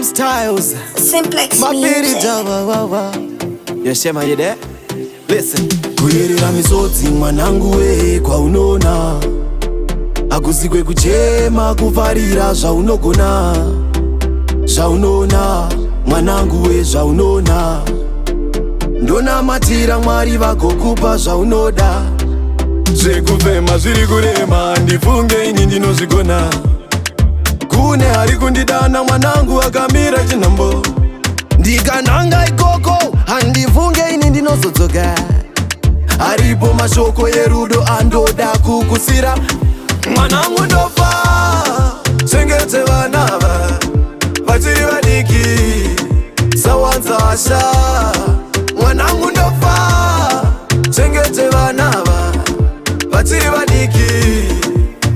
M Styles. Simplex My baby music. Java. Yeah, Shema, you there? Listen. Kuyerera misodzi mwanangu we kwa unona. Akusikwe kuchema kufarira zvaunogona. Zvaunona mwanangu we zvaunona. Ndonamatira Mwari vagokupa zvaunoda. Zvekufema zviri kurema ndifunge ini ndinozvigona. Kune ari kundidana mwanangu akamira chinhambo. Ndikananga ikoko handifunge ini ndinozodzoka. Aripo mashoko erudo andoda kukusira. Mwanangu ndofa chengete vana vachiri vadiki sawanza asha. Mwanangu ndofa chengete vana vachiri vadiki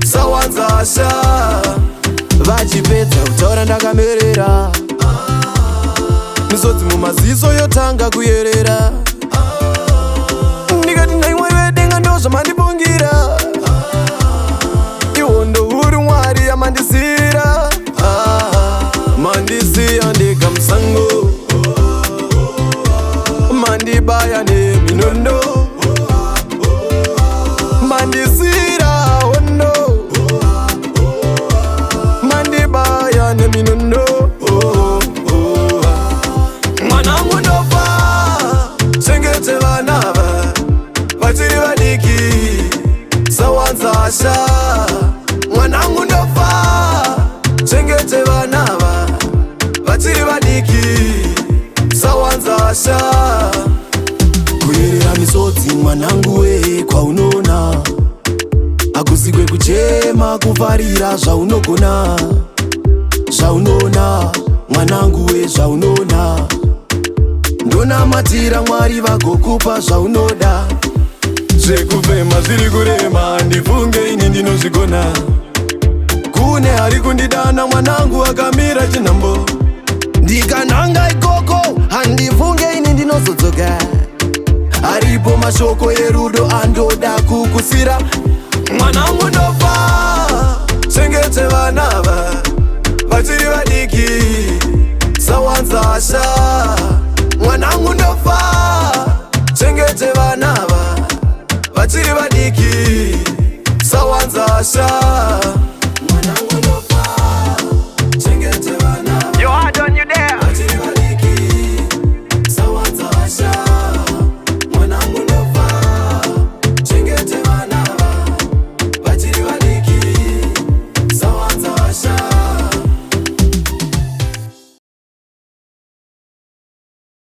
sawanza asha. Vachipedza kutaura ndakamerera. Misodzi mumaziso yotanga kuyerera. Ndikati naimwari wedenga ndozvamandibungira. Iwo ndouri Mwari amandisira. Mandisiya ndega musango. Mandibaya neminondo. Mandisira hondo. Mandibaya neminondo. Mwanangu ndofa chengete vana vachiri vadiki sawanza asha. Mwanangu ndofa chengete vana vachiri vadiki sawanza asha. Kuyerera misodzi mwanangu we kwa unona. Akusikwe kuchema kufarira zvaunogona. Zvaunona mwanangu we zvaunona. Ndonamatira Mwari vagokupa zvaunoda. Zvekufema zviri kurema ndifunge ini ndinozvigona. Kune ari kundidana mwanangu akamira chinhambo. Ndikananga ikoko handifunge ini ndinozodzoka. Aripo mashoko erudo andoda kukusira. Mwanangu ndofa chengete vana vachiri vadiki sawanza asha. Mwanangu ndofa chengete vana vachiri vadiki sawanza asha.